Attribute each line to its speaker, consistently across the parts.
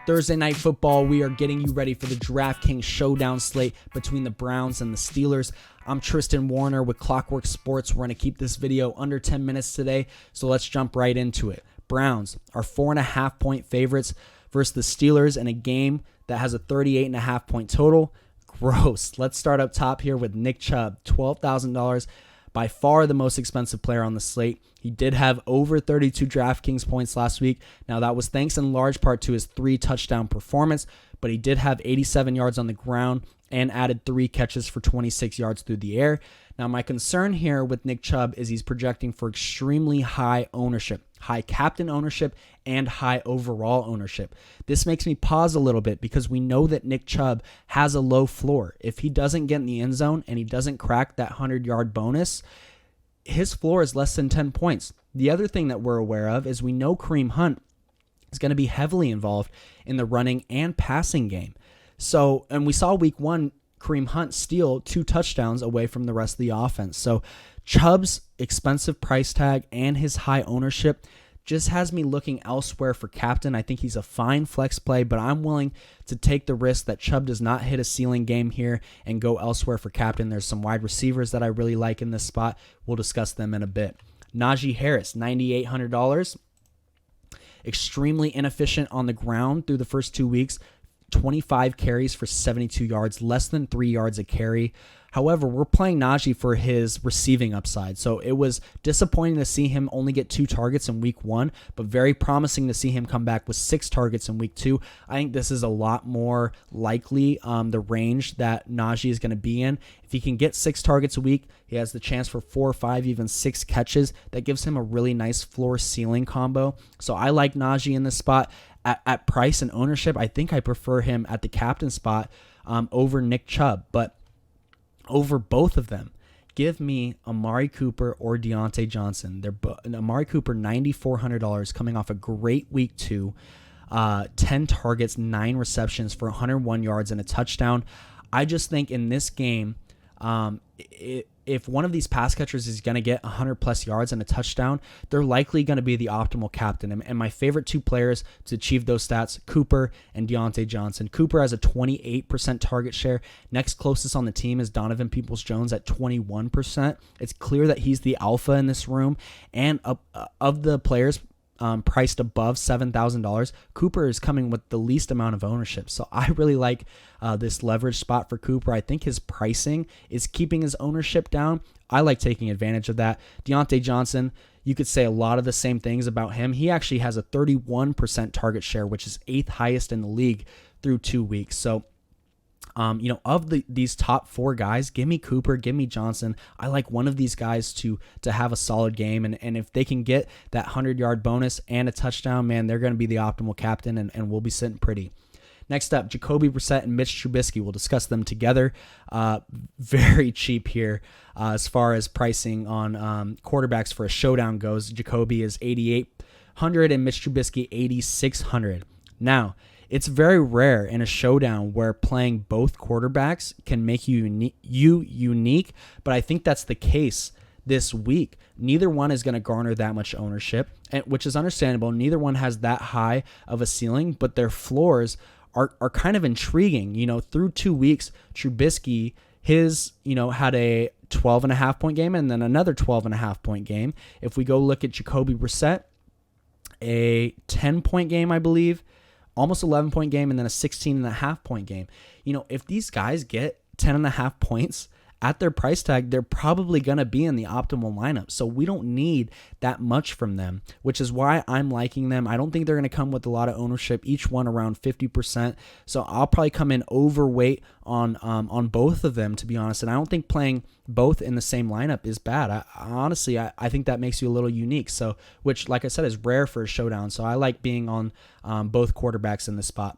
Speaker 1: Thursday Night Football, we are getting you ready for the DraftKings showdown slate between the Browns and the Steelers. I'm Tristan Warner with Clockwork Sports. We're going to keep this video under 10 minutes today, so let's jump right into it. Browns are 4.5-point favorites versus the Steelers in a game that has a 38.5-point total. Gross. Let's start up top here with Nick Chubb, $12,000. By far the most expensive player on the slate. He did have over 32 DraftKings points last week. Now, that was thanks in large part to his 3-touchdown performance, but he did have 87 yards on the ground and added 3 catches for 26 yards through the air. Now, my concern here with Nick Chubb is he's projecting for extremely high ownership, high captain ownership, and high overall ownership. This makes me pause a little bit because we know that Nick Chubb has a low floor. If he doesn't get in the end zone and he doesn't crack that 100-yard bonus, his floor is less than 10 points. The other thing that we're aware of is we know Kareem Hunt is going to be heavily involved in the running and passing game. So, and we saw week 1, Kareem Hunt steal 2 touchdowns away from the rest of the offense. So Chubb's expensive price tag and his high ownership just has me looking elsewhere for captain. I think he's a fine flex play, but I'm willing to take the risk that Chubb does not hit a ceiling game here and go elsewhere for captain. There's some wide receivers that I really like in this spot. We'll discuss them in a bit. Najee Harris, $9,800. Extremely inefficient on the ground through the first 2 weeks. 25 carries for 72 yards, less than 3 yards a carry. However, we're playing Najee for his receiving upside. So it was disappointing to see him only get 2 targets in week 1, but very promising to see him come back with 6 targets in week 2. I think this is a lot more likely the range that Najee is going to be in. If he can get 6 targets a week, he has the chance for 4 or 5, even 6 catches. That gives him a really nice floor ceiling combo. So I like Najee in this spot. At price and ownership, I think I prefer him at the captain spot over Nick Chubb. But over both of them, give me Amari Cooper or Deontay Johnson. Amari Cooper, $9,400, coming off a great week 2. 10 targets, 9 receptions for 101 yards and a touchdown. I just think in this game, if one of these pass catchers is going to get 100-plus yards and a touchdown, they're likely going to be the optimal captain. And my favorite 2 players to achieve those stats, Cooper and Deontay Johnson. Cooper has a 28% target share. Next closest on the team is Donovan Peoples-Jones at 21%. It's clear that he's the alpha in this room. And of the players priced above $7,000, Cooper is coming with the least amount of ownership. So I really like this leverage spot for Cooper. I think his pricing is keeping his ownership down. I like taking advantage of that. Deontay Johnson, you could say a lot of the same things about him. He actually has a 31% target share, which is 8th highest in the league through 2 weeks. So of these top 4 guys, give me Cooper, give me Johnson. I like one of these guys to have a solid game, and if they can get that 100-yard bonus and a touchdown, man, they're going to be the optimal captain, and we'll be sitting pretty. Next up, Jacoby Brissett and Mitch Trubisky. We'll discuss them together. Very cheap here as far as pricing on quarterbacks for a showdown goes. Jacoby is $8,800 and Mitch Trubisky $8,600. Now, it's very rare in a showdown where playing both quarterbacks can make you unique, but I think that's the case this week. Neither one is going to garner that much ownership, which is understandable. Neither one has that high of a ceiling, but their floors are kind of intriguing. Through 2 weeks, Trubisky, had a 12.5-point game and then another 12.5-point game. If we go look at Jacoby Brissett, a 10-point game, I believe, almost 11-point game, and then a 16.5-point game. If these guys get 10.5 points at their price tag, they're probably going to be in the optimal lineup. So we don't need that much from them, which is why I'm liking them. I don't think they're going to come with a lot of ownership, each one around 50%. So I'll probably come in overweight on both of them, to be honest. And I don't think playing both in the same lineup is bad. Honestly, I think that makes you a little unique. So, which, like I said, is rare for a showdown. So I like being on both quarterbacks in this spot.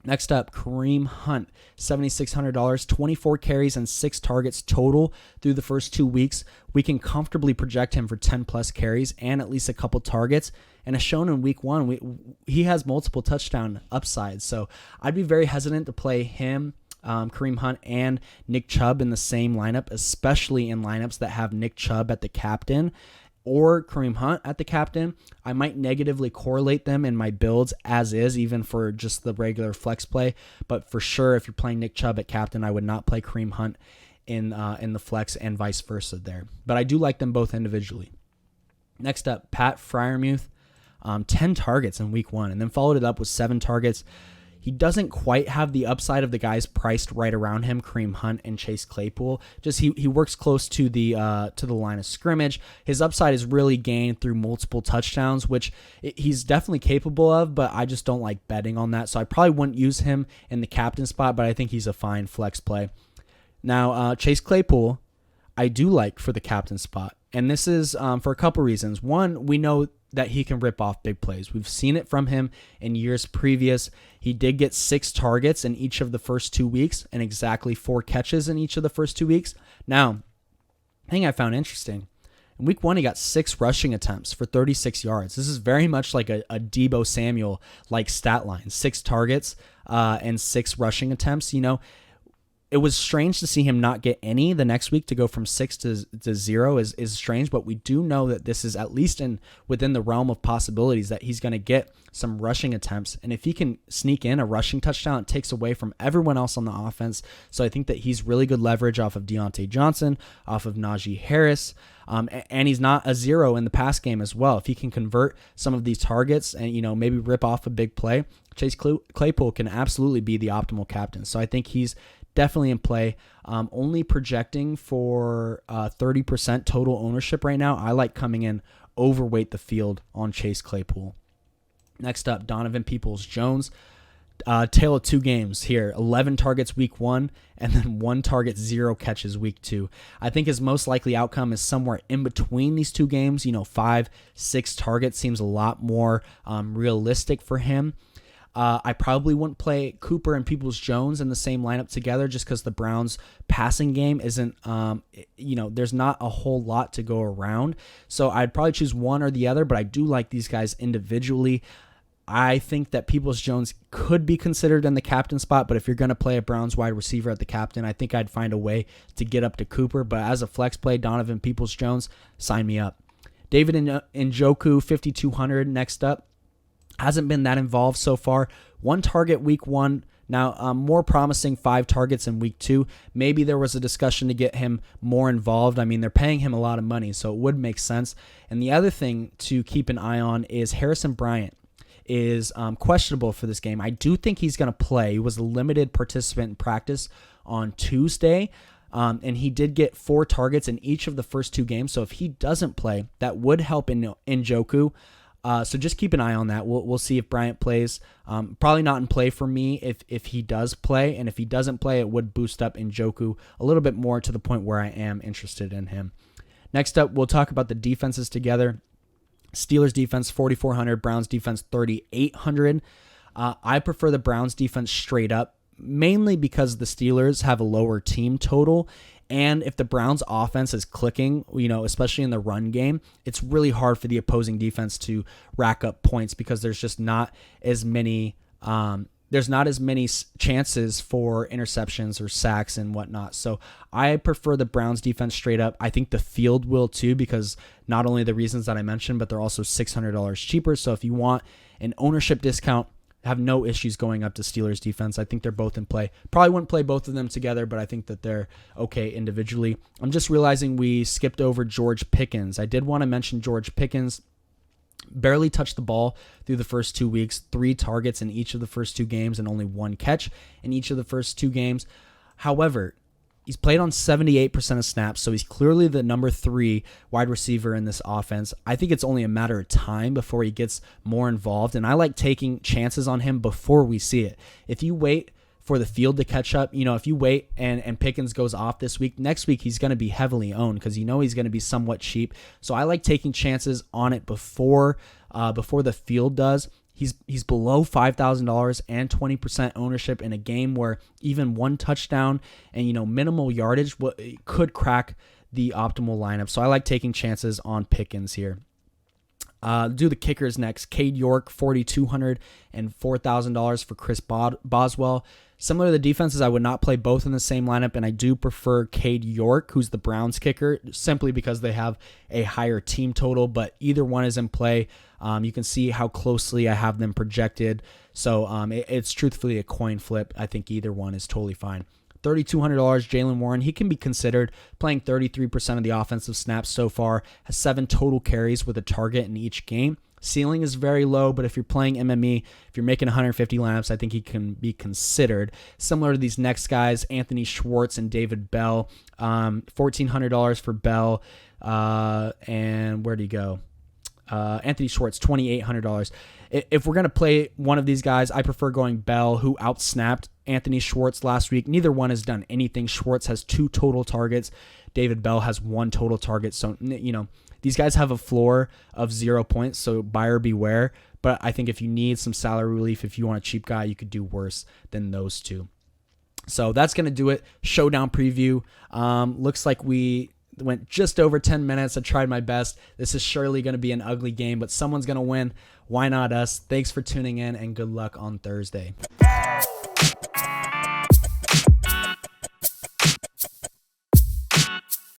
Speaker 1: Next up, Kareem Hunt, $7,600, 24 carries and 6 targets total through the first 2 weeks. We can comfortably project him for 10-plus carries and at least a couple targets. And as shown in week 1, he has multiple touchdown upsides. So I'd be very hesitant to play him, Kareem Hunt, and Nick Chubb in the same lineup, especially in lineups that have Nick Chubb at the captain. or Kareem Hunt at the captain, I might negatively correlate them in my builds as is, even for just the regular flex play. But for sure, if you're playing Nick Chubb at captain, I would not play Kareem Hunt in the flex and vice versa there. But I do like them both individually. Next up, Pat Freiermuth, 10 targets in week 1, and then followed it up with 7 targets. He doesn't quite have the upside of the guys priced right around him, Kareem Hunt and Chase Claypool. Just he works close to the line of scrimmage. His upside is really gained through multiple touchdowns, which he's definitely capable of, but I just don't like betting on that. So I probably wouldn't use him in the captain spot, but I think he's a fine flex play. Now, Chase Claypool, I do like for the captain spot. And this is for a couple reasons. One, we know that he can rip off big plays. We've seen it from him in years previous. He did get 6 targets in each of the first 2 weeks and exactly 4 catches in each of the first 2 weeks. Now, the thing I found interesting, in week 1, he got 6 rushing attempts for 36 yards. This is very much like a Deebo Samuel-like stat line. 6 targets and 6 rushing attempts. It was strange to see him not get any the next week. To go from 6 to 0 is strange, but we do know that this is at least within the realm of possibilities that he's going to get some rushing attempts. And if he can sneak in a rushing touchdown, it takes away from everyone else on the offense. So I think that he's really good leverage off of Deontay Johnson, off of Naji Harris, and he's not a 0 in the pass game as well. If he can convert some of these targets and maybe rip off a big play, Chase Claypool can absolutely be the optimal captain. So I think he's definitely in play. Only projecting for 30% total ownership right now. I like coming in overweight the field on Chase Claypool. Next up, Donovan Peoples-Jones. Tale of 2 games here. 11 targets week 1 and then 1 target, 0 catches week 2. I think his most likely outcome is somewhere in between these 2 games. 5, 6 targets seems a lot more realistic for him. I probably wouldn't play Cooper and Peoples-Jones in the same lineup together just because the Browns' passing game isn't, there's not a whole lot to go around. So I'd probably choose one or the other, but I do like these guys individually. I think that Peoples-Jones could be considered in the captain spot, but if you're going to play a Browns wide receiver at the captain, I think I'd find a way to get up to Cooper. But as a flex play, Donovan Peoples-Jones, sign me up. David Njoku, 5,200 next up. Hasn't been that involved so far. 1 target week 1. Now, more promising 5 targets in week 2. Maybe there was a discussion to get him more involved. I mean, they're paying him a lot of money, so it would make sense. And the other thing to keep an eye on is Harrison Bryant is questionable for this game. I do think he's going to play. He was a limited participant in practice on Tuesday, and he did get 4 targets in each of the first 2 games. So if he doesn't play, that would help in Njoku. So just keep an eye on that. We'll see if Bryant plays. Probably not in play for me if he does play. And if he doesn't play, it would boost up Njoku a little bit more to the point where I am interested in him. Next up, we'll talk about the defenses together. Steelers defense, 4,400. Browns defense, 3,800. I prefer the Browns defense straight up, mainly because the Steelers have a lower team total. And if the Browns offense is clicking, especially in the run game, it's really hard for the opposing defense to rack up points because there's just not as many chances for interceptions or sacks and whatnot. So I prefer the Browns defense straight up. I think the field will too, because not only the reasons that I mentioned, but they're also $600 cheaper. So if you want an ownership discount, have no issues going up to Steelers defense. I think they're both in play. Probably wouldn't play both of them together, but I think that they're okay individually. I'm just realizing we skipped over George Pickens. I did want to mention George Pickens. Barely touched the ball through the first 2 weeks. 3 targets in each of the first 2 games and only 1 catch in each of the first 2 games. However, he's played on 78% of snaps, so he's clearly the number 3 wide receiver in this offense. I think it's only a matter of time before he gets more involved, and I like taking chances on him before we see it. If you wait for the field to catch up, if you wait and Pickens goes off this week, next week he's going to be heavily owned because he's going to be somewhat cheap. So I like taking chances on it before the field does. He's below $5,000 and 20% ownership in a game where even 1 touchdown and minimal yardage could crack the optimal lineup. So I like taking chances on Pickens here. Do the kickers next. Cade York, $4,200 and $4,000 for Chris Boswell. Similar to the defenses, I would not play both in the same lineup, and I do prefer Cade York, who's the Browns kicker, simply because they have a higher team total, but either one is in play. You can see how closely I have them projected, so it's truthfully a coin flip. I think either one is totally fine. $3,200, Jaylen Warren. He can be considered, playing 33% of the offensive snaps so far, has 7 total carries with a target in each game. Ceiling is very low, but if you're playing MME, if you're making 150 lineups, I think he can be considered. Similar to these next guys, Anthony Schwartz and David Bell. $1,400 for Bell. And where'd he go? Anthony Schwartz, $2,800. If we're going to play one of these guys, I prefer going Bell, who outsnapped Anthony Schwartz last week. Neither one has done anything. Schwartz has 2 total targets. David Bell has 1 total target. So, these guys have a floor of 0 points, so buyer beware. But I think if you need some salary relief, if you want a cheap guy, you could do worse than those two. So that's going to do it. Showdown preview. Looks like we went just over 10 minutes. I tried my best. This is surely going to be an ugly game, but someone's going to win. Why not us? Thanks for tuning in, and good luck on Thursday.